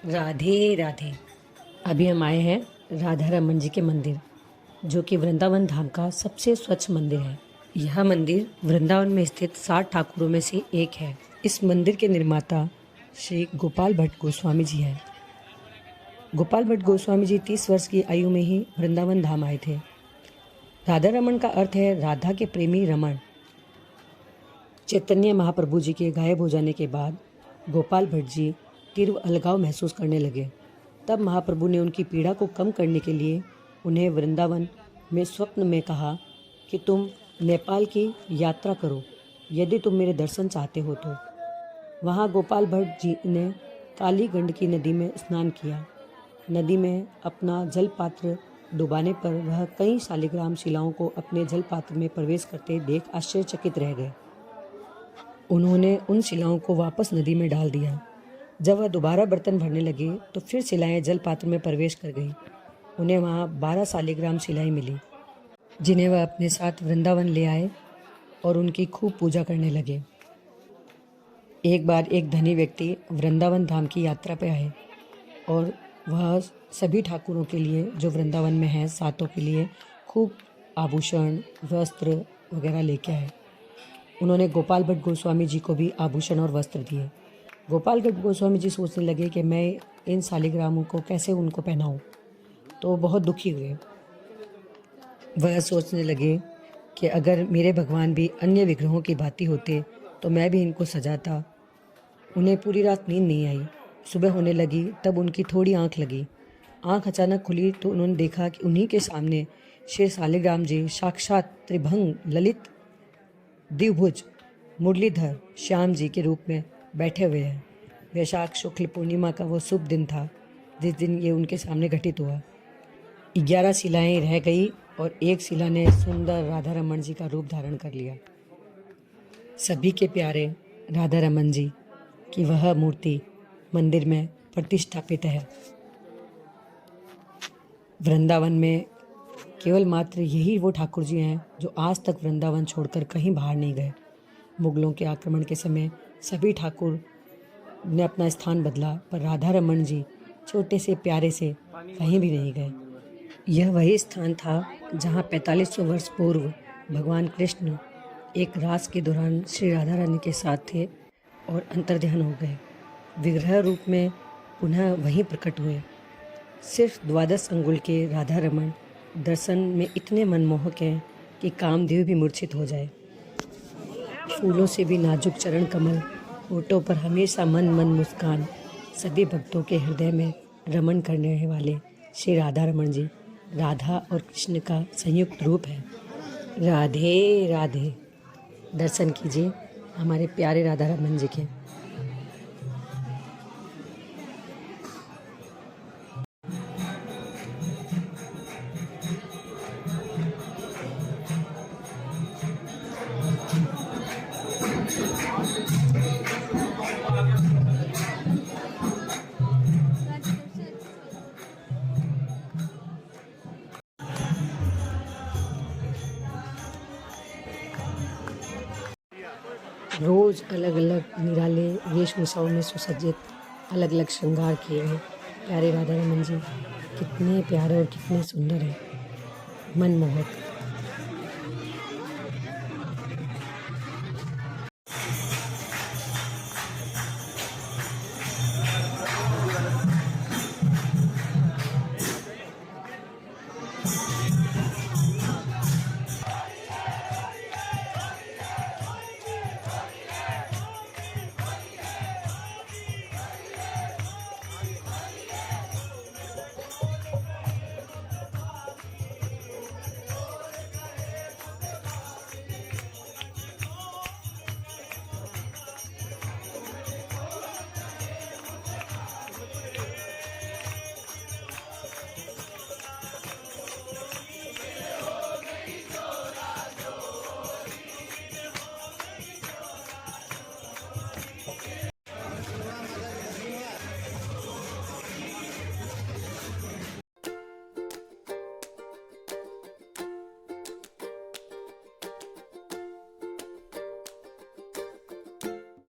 राधे राधे। अभी हम आए हैं राधा रमन जी के मंदिर, जो कि वृंदावन धाम का सबसे स्वच्छ मंदिर है। यह मंदिर वृंदावन में स्थित 60 ठाकुरों में से एक है। इस मंदिर के निर्माता श्री गोपाल भट्ट गोस्वामी जी हैं। गोपाल भट्ट गोस्वामी जी 30 वर्ष की आयु में ही वृंदावन धाम आए थे। राधा रमन का अर्थ है राधा के प्रेमी रमन। चैतन्य महाप्रभु जी के गायब हो जाने के बाद गोपाल भट्ट जी तीव्र अलगाव महसूस करने लगे। तब महाप्रभु ने उनकी पीड़ा को कम करने के लिए उन्हें वृंदावन में स्वप्न में कहा कि तुम नेपाल की यात्रा करो, यदि तुम मेरे दर्शन चाहते हो तो। वहाँ गोपाल भट्ट जी ने काली गंडकी नदी में स्नान किया। नदी में अपना जल पात्र डुबाने पर वह कई शालिग्राम शिलाओं को अपने जल पात्र में प्रवेश करते देख आश्चर्यचकित रह गए। उन्होंने उन शिलाओं को वापस नदी में डाल दिया। जब वह दोबारा बर्तन भरने लगे तो फिर शिलाएं जल पात्र में प्रवेश कर गईं। उन्हें वहाँ 12 शालिग्राम शिलाएं मिली, जिन्हें वह अपने साथ वृंदावन ले आए और उनकी खूब पूजा करने लगे। एक बार एक धनी व्यक्ति वृंदावन धाम की यात्रा पर आए और वह सभी ठाकुरों के लिए जो वृंदावन में हैं, सातों के लिए खूब आभूषण, वस्त्र वगैरह लेके आए। उन्होंने गोपाल भट्ट गोस्वामी जी को भी आभूषण और वस्त्र दिए। गोपाल भट्ट गोस्वामी जी सोचने लगे कि मैं इन शालिग्रामों को कैसे उनको पहनाऊं, तो बहुत दुखी हुए। वह सोचने लगे कि अगर मेरे भगवान भी अन्य विग्रहों की भांति होते तो मैं भी इनको सजाता। उन्हें पूरी रात नींद नहीं आई। सुबह होने लगी तब उनकी थोड़ी आंख लगी। आंख अचानक खुली तो उन्होंने देखा कि उन्हीं के सामने श्री शालिग्राम जी साक्षात त्रिभंग ललित द्विभुज मुरलीधर श्याम जी के रूप में बैठे हुए हैं। वैशाख शुक्ल पूर्णिमा का वो शुभ दिन था जिस दिन ये उनके सामने घटित हुआ। 11 शिलाएं रह गई और एक शिला ने सुंदर राधा रमन जी का रूप धारण कर लिया। सभी के प्यारे राधा रमन जी की वह मूर्ति मंदिर में प्रतिष्ठापित है। वृंदावन में केवल मात्र यही वो ठाकुर जी हैं जो आज तक वृंदावन छोड़कर कहीं बाहर नहीं गए। मुगलों के आक्रमण के समय सभी ठाकुर ने अपना स्थान बदला, पर राधा रमन जी छोटे से प्यारे से कहीं भी नहीं गए। यह वही स्थान था जहाँ 4500 वर्ष पूर्व भगवान कृष्ण एक रास के दौरान श्री राधा रानी के साथ थे और अंतर्ध्यान हो गए। विग्रह रूप में पुनः वहीं प्रकट हुए। सिर्फ 12 अंगुल के राधा रमन दर्शन में इतने मनमोहक हैं कि कामदेव भी मूर्छित हो जाए। फूलों से भी नाजुक चरण कमल, होठों पर हमेशा मन मन मुस्कान, सभी भक्तों के हृदय में रमण करने वाले श्री राधा रमन जी राधा और कृष्ण का संयुक्त रूप है। राधे राधे। दर्शन कीजिए हमारे प्यारे राधा रमन जी के। रोज़ अलग अलग निराले वेशभूषाओं में सुसज्जित, अलग अलग श्रृंगार किए हैं प्यारे राधा रमन जी। कितने प्यारे और कितने सुंदर हैं, मनमोहक।